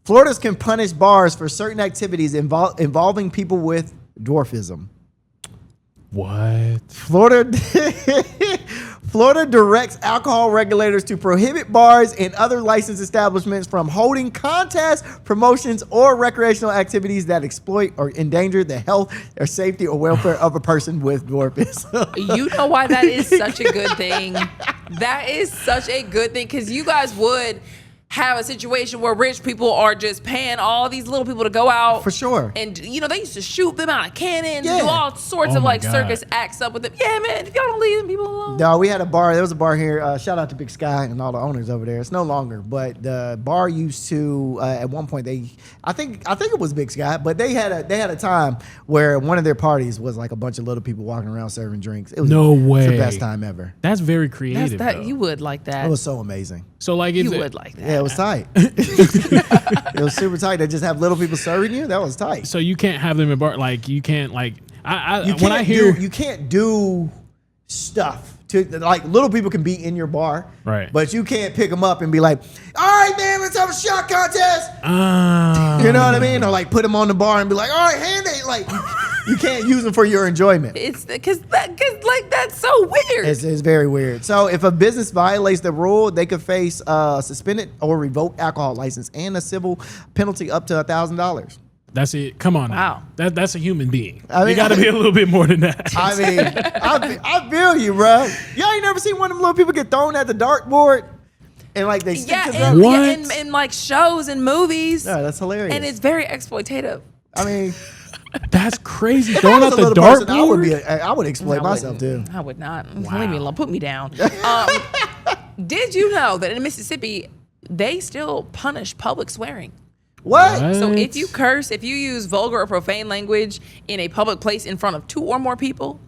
Florida's can punish bars for certain activities involving people with dwarfism.
What?
Florida directs alcohol regulators to prohibit bars and other licensed establishments from holding contests, promotions, or recreational activities that exploit or endanger the health or safety or welfare of a person with dwarfism.
You know why that is such a good thing? That is such a good thing because you guys would have a situation where rich people are just paying all these little people to go out.
For sure.
And, you know, they used to shoot them out of cannons
Yeah.
and do all sorts
Oh
of
my
like
God.
circus acts up with them. Yeah, man, if y'all don't leave them people alone.
No, we had a bar. There was a bar here. Shout out to Big Sky and all the owners over there. It's no longer, but the bar used to. At one point, I think it was Big Sky, but they had a time where one of their parties was like a bunch of little people walking around serving drinks. It was
No
It's
way.
the best time ever.
That's very
That's
creative.
that
though.
you would like that.
It was so amazing.
So, like, if
you
it-
would like that.
Yeah, it was tight. It was super tight. They just have little people serving you. That was tight.
So you can't have them in bar. Like, you can't, like,
You
when I
can't
hear.
you can't do stuff to like little people can be in your bar,
Right.
But you can't pick them up and be like, "All right, man, let's have a shot contest."
Ah.
You know what I mean? Or like put them on the bar and be like, "All right, hand it." Like you can't use them for your enjoyment.
It's because like that's so weird.
It's very weird. So if a business violates the rule, they could face suspended or revoked alcohol license and a civil penalty up to $1,000.
That's it. Come on.
Wow.
Now. That's a human being.
I mean-
you got to be a little bit more than that.
I mean, I feel you, bro. Y'all ain't never seen one of them little people get thrown at the dartboard and like they stick
yeah,
to
and,
them.
What?
yeah, in like shows and movies.
Yeah, that's hilarious.
And it's very exploitative.
I mean,
That's crazy.
if I
Throwing
was
out
a
the
little person,
dartboard.
I would exploit myself too.
I would not.
Wow.
Leave me alone. Put me down. Did you know that in Mississippi, they still punish public swearing?
What?
So
What?
if you curse, if you use vulgar or profane language in a public place in front of 2 or more people,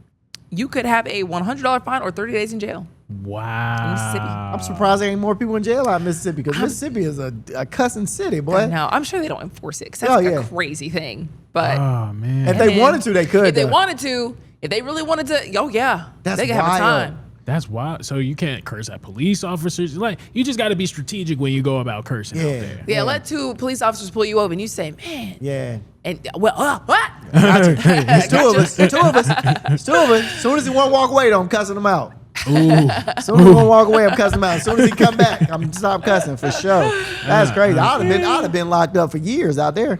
you could have a $100 fine or 30 days in jail.
Wow.
Mississippi.
I'm surprised there ain't more people in jail out in Mississippi because Mississippi is a cussing city, boy.
No, I'm sure they don't enforce it 'cause that's
Oh,
like
yeah.
a crazy thing. But
Oh, man.
If they
and
wanted to, they could.
If they
though.
wanted to, if they really wanted to, oh yeah,
That's
they could have a
wild.
time.
That's wild. So you can't curse at police officers. Like, you just got to be strategic when you go about cursing out
Yeah.
there.
Yeah, let 2 police officers pull you over and you say, man,
Yeah.
and well, what?
It's two of us. It's two of us. It's two of us. As soon as he want to walk away, though, I'm cussing him out.
Ooh.
As soon as he want to walk away, I'm cussing him out. As soon as he come back, I'm stop cussing for sure. That's crazy. I'd have been locked up for years out there.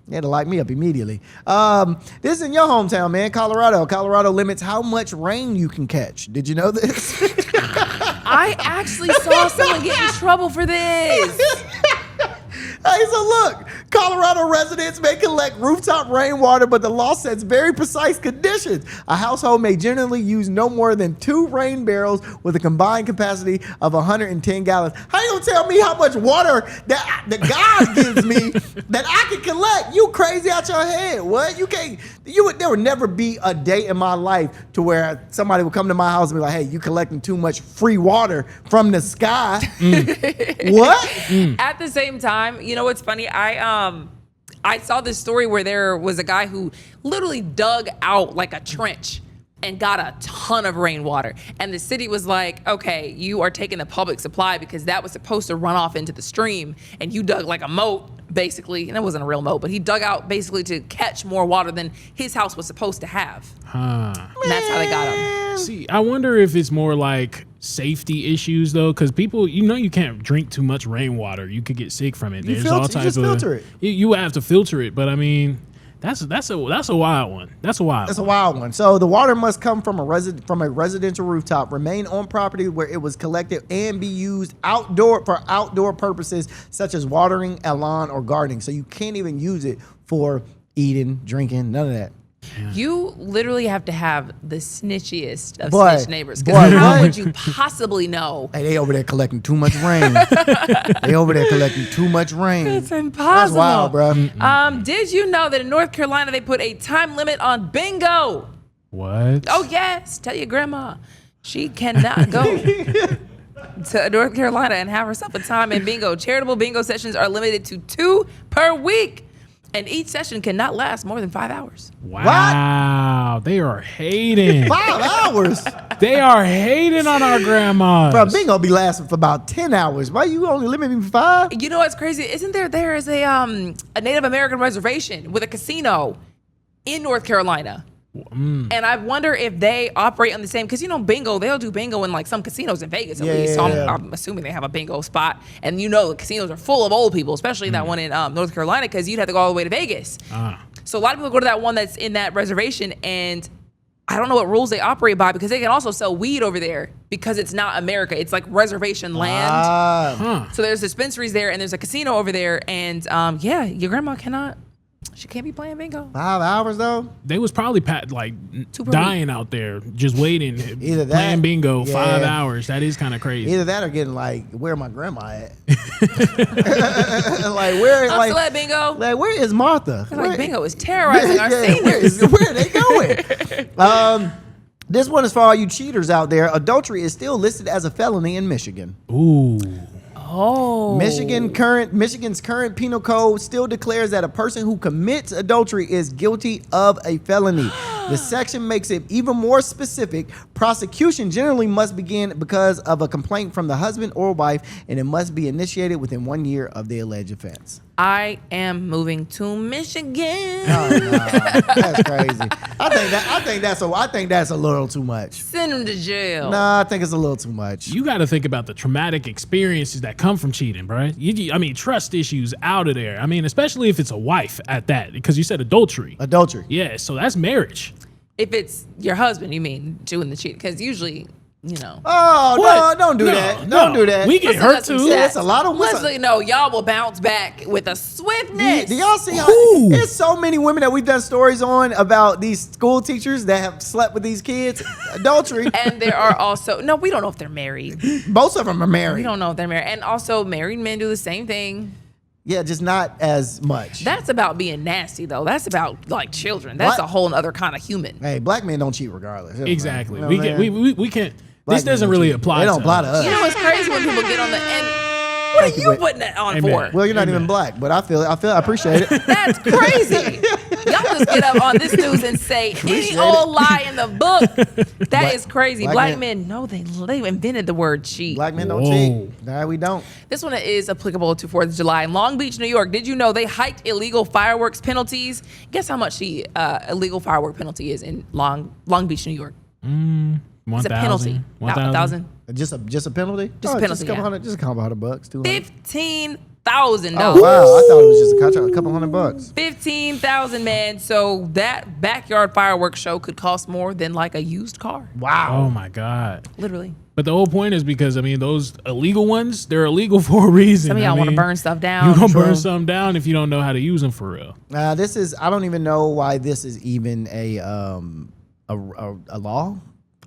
They had to lock me up immediately. This is in your hometown, man, Colorado. Colorado limits how much rain you can catch. Did you know this?
I actually saw someone get in trouble for this.
Hey, so look, Colorado residents may collect rooftop rainwater, but the law sets very precise conditions. A household may generally use no more than 2 rain barrels with a combined capacity of 110 gallons. How you gonna tell me how much water that God gives me that I can collect? You crazy out your head? What? You can't. There would never be a day in my life to where somebody would come to my house and be like, "Hey, you collecting too much free water from the sky." What?
At the same time, you know what's funny? I saw this story where there was a guy who literally dug out like a trench and got a ton of rainwater. And the city was like, okay, you are taking the public supply because that was supposed to run off into the stream. And you dug like a moat, basically. And it wasn't a real moat, but he dug out basically to catch more water than his house was supposed to have. And that's how they got him.
See, I wonder if it's more like safety issues though, because people, you can't drink too much rainwater. You could get sick from it.
You just filter it.
You have to filter it, but I mean, that's a wild one. That's a wild one.
So the water must come from a residential rooftop, remain on property where it was collected, and be used for outdoor purposes such as watering a lawn or gardening. So you can't even use it for eating, drinking, none of that.
Yeah.
You literally have to have the snitchiest of
Boy,
snitch neighbors.
boy,
Because how
what?
would you possibly know?
Hey, they over there collecting too much rain.
It's impossible.
That's wild, bro.
Did you know that in North Carolina they put a time limit on bingo?
What?
Oh yes, tell your grandma she cannot go to North Carolina and have herself a time in bingo. Charitable bingo sessions are limited to 2 per week, and each session cannot last more than 5 hours.
Wow. They are hating.
5 hours?
They are hating on our grandmas.
Bro, bingo be lasting for about 10 hours. Why you only limit me for 5?
You know what's crazy? Isn't there is a Native American reservation with a casino in North Carolina? And I wonder if they operate on the same, because bingo, they'll do bingo in like some casinos in Vegas at least. So I'm assuming they have a bingo spot. And the casinos are full of old people, especially that one in North Carolina, because you'd have to go all the way to Vegas. So a lot of people go to that one that's in that reservation, and I don't know what rules they operate by, because they can also sell weed over there because it's not America. It's like reservation land. So there's dispensaries there, and there's a casino over there, and your grandma she can't be playing bingo.
5 hours though?
They was probably dying out there, just waiting,
Either that,
playing bingo 5
yeah.
hours. That is kind of crazy.
Either that or getting like, where my grandma at? Like where?
I'm
Like,
still at bingo.
like where is Martha?
Like bingo is terrorizing our
Yeah,
seniors.
where are they going? This one is for all you cheaters out there. Adultery is still listed as a felony in Michigan.
Ooh.
Oh.
Michigan's current penal code still declares that a person who commits adultery is guilty of a felony. The section makes it even more specific. Prosecution generally must begin because of a complaint from the husband or wife, and it must be initiated within 1 year of the alleged offense.
I am moving to Michigan.
Oh, no, that's crazy. I think that's a little too much.
Send him to jail.
Nah, I think it's a little too much.
You got to think about the traumatic experiences that come from cheating, bro. Trust issues out of there. Especially if it's a wife at that, because you said adultery.
Adultery.
Yeah, so that's marriage.
If it's your husband, you mean doing the cheat? Because usually,
Oh,
What?
no, don't do
No,
that.
no.
Don't do that.
We get hurt too.
Yeah, it's a lot of
Leslie, no, y'all will bounce back with a swiftness.
Do y'all see how
Ooh.
there's so many women that we've done stories on about these school teachers that have slept with these kids? Adultery.
And there are also, no, we don't know if they're married.
Most of them are married.
We don't know if they're married. And also, married men do the same thing.
Yeah, just not as much.
That's about being nasty, though. That's about like children. That's
What?
a whole other kind of human.
Hey, black men don't cheat regardless.
Exactly.
You know
We
what I'm
can't.
saying?
We can't.
Black
This
men
doesn't
don't
really
cheat.
apply.
They don't apply to us.
You know what's crazy when people get on the end? What
Thank
are
you,
you putting that on
Amen.
for?
Well, you're not even black, but I appreciate it.
That's crazy. Y'all just get up on this news and say any
Appreciate
old
it.
lie in the book. That is crazy.
black
Black
men-
men, no, they invented the word cheat.
Black men don't
Whoa.
cheat. Nah, we don't.
This one is applicable to 4th of July. In Long Beach, New York, did you know they hiked illegal fireworks penalties? Guess how much the illegal firework penalty is in Long Beach, New York? It's a penalty.
1,000.
1,000.
Just a penalty?
Just a penalty,
Just a couple
yeah.
hundred, just a couple $100, $200.
$15,000.
Oh wow, I thought it was just a couple $100.
15,000, man. So that backyard fireworks show could cost more than like a used car.
Oh my God.
Literally.
But the whole point is because, I mean, those illegal ones, they're illegal for a reason.
Some of y'all want to burn stuff down.
You're going to burn something down if you don't know how to use them for real.
This is, I don't even know why this is even a law.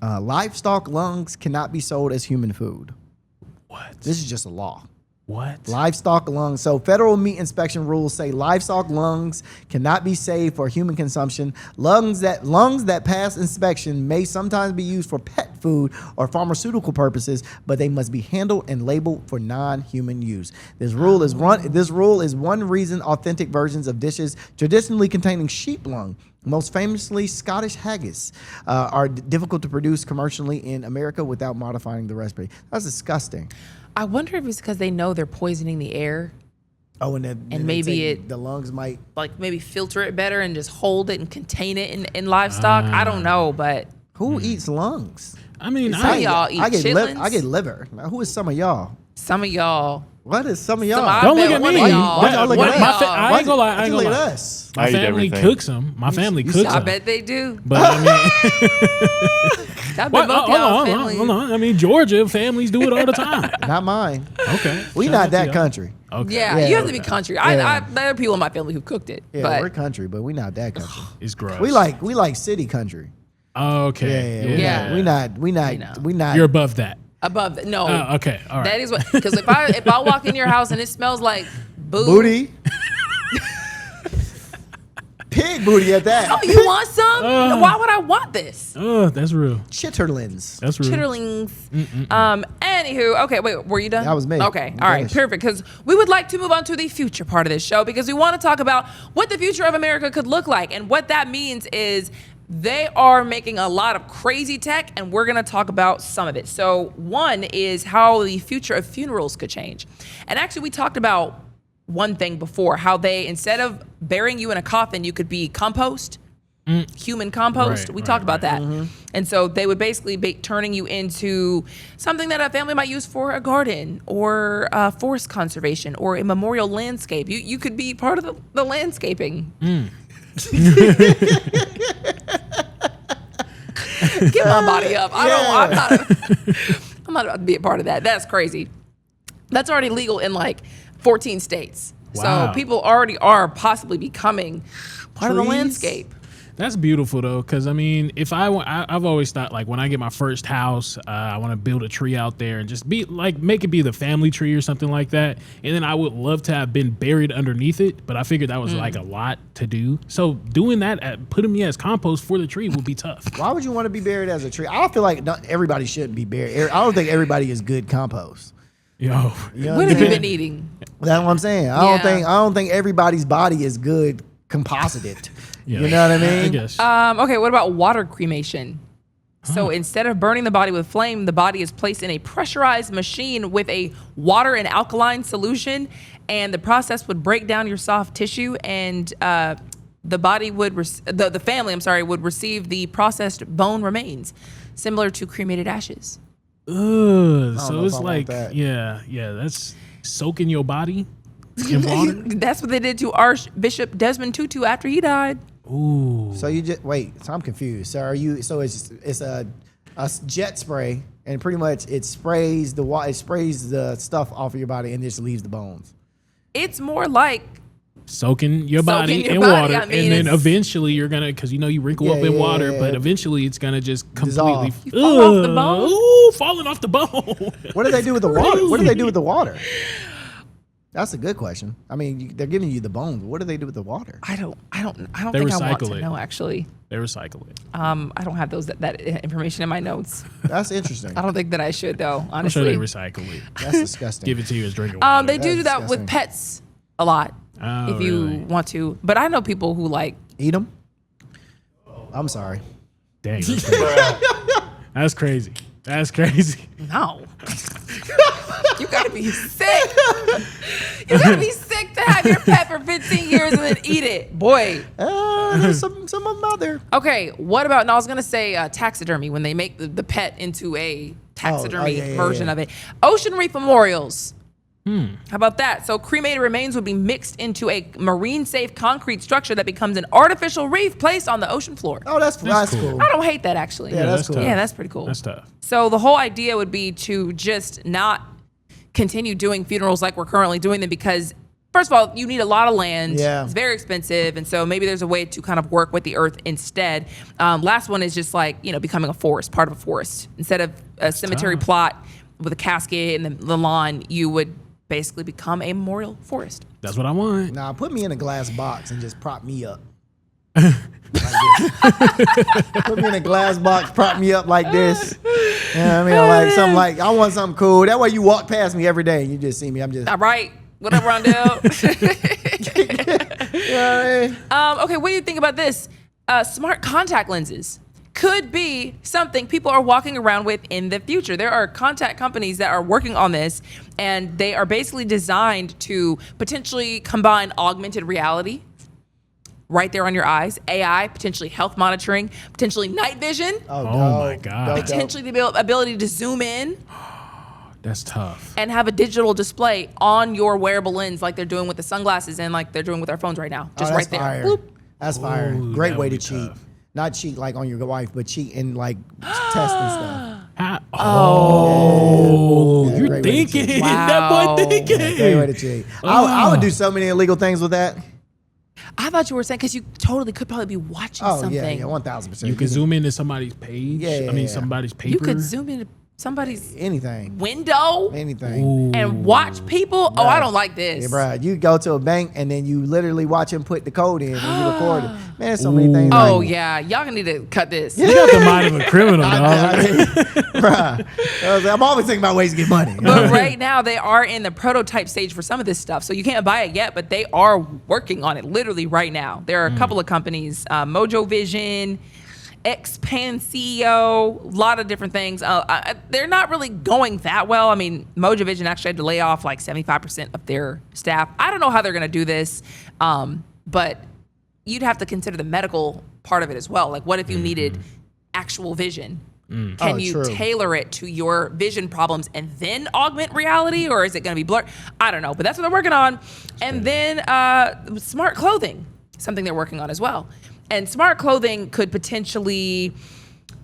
Livestock lungs cannot be sold as human food.
What?
This is just a law.
What?
Livestock lungs. So federal meat inspection rules say livestock lungs cannot be saved for human consumption. Lungs that pass inspection may sometimes be used for pet food or pharmaceutical purposes, but they must be handled and labeled for non-human use. This rule is one reason authentic versions of dishes traditionally containing sheep lung, most famously Scottish haggis, are difficult to produce commercially in America without modifying the recipe. That's disgusting.
I wonder if it's because they know they're poisoning the air.
Oh, and
maybe
the lungs might.
Like maybe filter it better and just hold it and contain it in livestock. I don't know, but
Who eats lungs?
I mean,
Some of y'all eat
I get
chitlins.
I get liver. Now, who is some of y'all?
some of y'all.
What is some of y'all?
I
Don't
bet
look at
one
me.
of y'all-
Why y'all look
one
at
of
me?
y'all-
I ain't gonna lie. I ain't
Look
gonna
at
lie.
us.
My
I eat
family
everything.
cooks them. My family cooks
I
them.
bet they do.
But I mean,
I bet
what?
both
Hold
y'all
on.
families.
I mean, Georgia families do it all the time.
Not mine.
Okay.
We
Shout
not
out to
that
y'all.
country.
Okay.
Yeah,
Yeah,
you have to be
okay.
country.
Yeah.
There are people in my family who cooked it,
Yeah,
but
we're country, but we not that country.
It's gross.
we like city country.
Okay.
Yeah, we
know.
not.
You're above that.
above that, no.
Oh, okay. All right.
That is what, because if I walk in your house and it smells like
booty. Pig booty at that.
Oh, you want some? Why would I want this?
Oh, that's real.
Chitterlings.
That's real.
Chitterlings. Anywho, okay, wait, were you done?
That was me.
Okay,
I'm
all right,
finished.
perfect. Because we would like to move on to the future part of this show because we want to talk about what the future of America could look like. And what that means is they are making a lot of crazy tech, and we're going to talk about some of it. So one is how the future of funerals could change. And actually, we talked about one thing before, how they, instead of burying you in a coffin, you could be compost, human compost.
Right,
We
right,
talked about
right.
that. And so they would basically be turning you into something that a family might use for a garden or forest conservation or a memorial landscape. You could be part of the landscaping. Get my body up. I'm not about to be a part of that. That's crazy. That's already legal in like 14 states.
Wow.
So people already are possibly becoming part of the
Trees?
landscape.
That's beautiful though, because I mean, if I've always thought like when I get my first house, I want to build a tree out there and just be like make it be the family tree or something like that. And then I would love to have been buried underneath it, but I figured that was like a lot to do. So doing that, putting me as compost for the tree would be tough.
Why would you want to be buried as a tree? I don't feel like everybody shouldn't be buried. I don't think everybody is good compost.
Yo,
You know
What
what I
have you
mean?
been eating?
That's what I'm saying. I don't think everybody's body is good composited.
yeah.
You know what I mean?
I guess.
Okay, what about water cremation? So instead of burning the body with flame, the body is placed in a pressurized machine with a water and alkaline solution, and the process would break down your soft tissue, and the body would the family, would receive the processed bone remains, similar to cremated ashes.
Ugh,
know
so
if
it's
I want
like,
that.
yeah, that's soaking your body in water.
That's what they did to Archbishop Desmond Tutu after he died.
Ooh,
So you just wait. So I'm confused. So it's a jet spray, and pretty much it sprays the stuff off of your body and just leaves the bones.
It's more like
soaking your body
your
in
body,
water,
I mean,
and then
it's-
eventually you're gonna, because you wrinkle
Yeah,
up in
yeah,
water,
yeah,
but
yeah.
eventually it's gonna just
Dissolve.
completely
You fall off the bone?
Ooh, falling off the bone.
What do they do with the water? What do they do with the water? That's a good question. I mean, they're giving you the bones. What do they do with the water?
I don't
They
think I want to
recycle it.
know actually.
They recycle it.
I don't have that information in my notes.
That's interesting.
I don't think that I should though,
I'm sure
honestly.
they recycle it.
That's disgusting.
Give it to you as drinking water.
They do
That's
that with
disgusting.
pets a lot
Oh,
if you
really?
want to. But I know people who like
Eat them. I'm sorry.
Dang, that's crazy. That's crazy. That's crazy.
no. You gotta be sick. You gotta be sick to have your pet for 15 years and then eat it. Boy.
There's some of them out there.
Okay, what about, no, I was gonna say taxidermy, when they make the pet into a taxidermy
yeah,
version
yeah.
of it. Ocean Reef Memorials. How about that? So cremated remains would be mixed into a marine-safe concrete structure that becomes an artificial reef placed on the ocean floor.
Oh, that's
cool.
cool.
I don't hate that, actually.
Yeah, that's cool.
tough.
Yeah, that's pretty cool.
That's tough.
So the whole idea would be to just not continue doing funerals like we're currently doing them because, first of all, you need a lot of land.
Yeah.
It's very expensive. And so maybe there's a way to kind of work with the earth instead. Last one is just like, you know, becoming a forest, part of a forest. Instead of a cemetery
tough.
plot with a casket and the lawn, you would basically become a memorial forest.
That's what I want.
Nah, put me in a glass box and just prop me up. Like this. Put me in a glass box, prop me up like this. You know what I mean? Like something like, I want something cool. That way you walk past me every day and you just see me. I'm just,
All right. What up, Rondell?
you know what I mean?
Okay, what do you think about this? Smart contact lenses could be something people are walking around with in the future. There are contact companies that are working on this, and they are basically designed to potentially combine augmented reality right there on your eyes, AI, potentially health monitoring, potentially night vision,
Oh,
my God.
dope.
potentially the ability to zoom in
That's tough.
and have a digital display on your wearable lens like they're doing with the sunglasses and like they're doing with our phones right now. Just
Oh,
right
that's
there.
fire.
Boop.
That's fire.
Ooh,
Great
that
way
would
to
be
cheat.
tough.
Not cheat like on your wife, but cheat in like test and stuff.
Oh,
Yeah,
you're
great way to cheat.
thinking.
Wow.
That boy thinking.
Great way to cheat. I would do so many illegal things with that.
I thought you were saying because you totally could probably be watching
Oh
something.
yeah, 1000%.
You can zoom into somebody's page.
Yeah, yeah,
I mean,
yeah.
somebody's paper.
You could zoom into somebody's
anything,
window
anything.
and watch people. Oh, I don't like this.
Yeah, bro. You go to a bank and then you literally watch him put the code in and you record it. Man, there's so many things.
Oh
like,
yeah, y'all need to cut this.
You got the mind of a criminal, dog.
Bruh. I'm always thinking about ways to get money.
But right now they are in the prototype stage for some of this stuff, so you can't buy it yet. But they are working on it literally right now. There are a couple of companies, Mojo Vision, Expansio, a lot of different things. They're not really going that well. I mean, Mojo Vision actually had to lay off like 75% of their staff. I don't know how they're going to do this, but you'd have to consider the medical part of it as well. Like, what if you needed actual vision? Can
Oh,
you
true.
tailor it to your vision problems and then augment reality, or is it going to be blurred? I don't know, but that's what they're working on. And then smart clothing, something they're working on as well. And smart clothing could potentially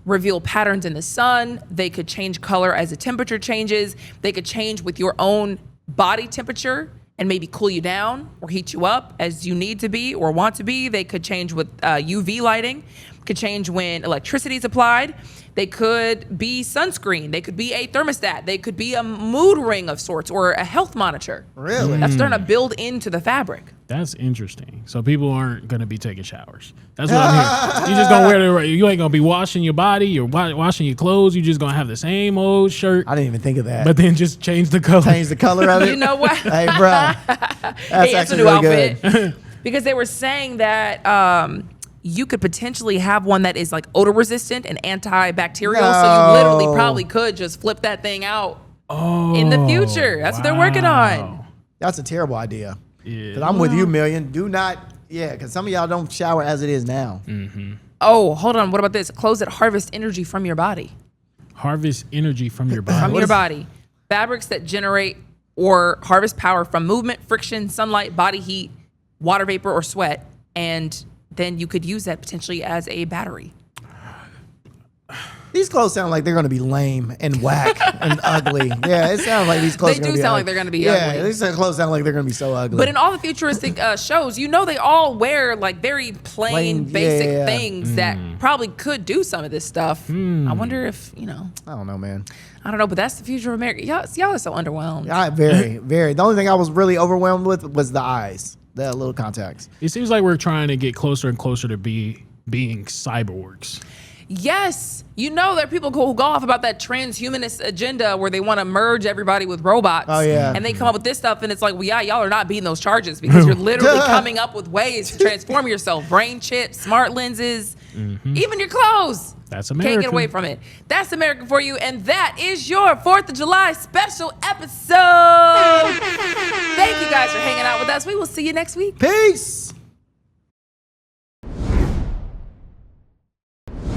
reveal patterns in the sun. They could change color as the temperature changes. They could change with your own body temperature and maybe cool you down or heat you up as you need to be or want to be. They could change with UV lighting, could change when electricity is applied. They could be sunscreen. They could be a thermostat. They could be a mood ring of sorts or a health monitor.
Really?
That's starting to build into the fabric.
That's interesting. So people aren't gonna be taking showers. That's what I'm hearing. You just gonna wear the. You ain't gonna be washing your body. You're washing your clothes. You just gonna have the same old shirt,
I didn't even think of that.
but then just change the color.
Change the color of it.
You know what?
Hey, bro. That's
Hey, it's a
actually
new
really
outfit.
good.
Because they were saying that you could potentially have one that is like odor resistant and antibacterial. So you literally
No.
probably could just flip that thing out in the future. That's what they're working on.
That's a terrible idea.
Yeah.
Because I'm with you, Million. Do not, because some of y'all don't shower as it is now.
Oh, hold on. What about this? Clothes that harvest energy from your body.
Harvest energy from your body.
From your body. Fabrics that generate or harvest power from movement, friction, sunlight, body heat, water vapor, or sweat. And then you could use that potentially as a battery.
These clothes sound like they're going to be lame and whack and ugly. Yeah, it sounds like these clothes
They
are gonna
do
be
sound
ugly.
like they're gonna be
yeah,
ugly.
these clothes sound like they're going to be so ugly.
But in all the futuristic shows, you know they all wear like very plain, basic
yeah.
things that probably could do some of this stuff. I wonder if,
I don't know, man.
I don't know, but that's the future of America. Y'all are so underwhelmed.
Very, very. The only thing I was really overwhelmed with was the eyes, the little contacts.
It seems like we're trying to get closer and closer to being cyborgs.
Yes, you know there are people who go off about that transhumanist agenda where they want to merge everybody with robots.
Oh, yeah.
And they come up with this stuff and it's like, well, yeah, y'all are not beating those charges because you're literally coming up with ways to transform yourself. Brain chips, smart lenses, even your clothes.
That's
Can't
America.
get away from it. That's America for you. And that is your 4th of July special episode. Thank you guys for hanging out with us. We will see you next week.
Peace.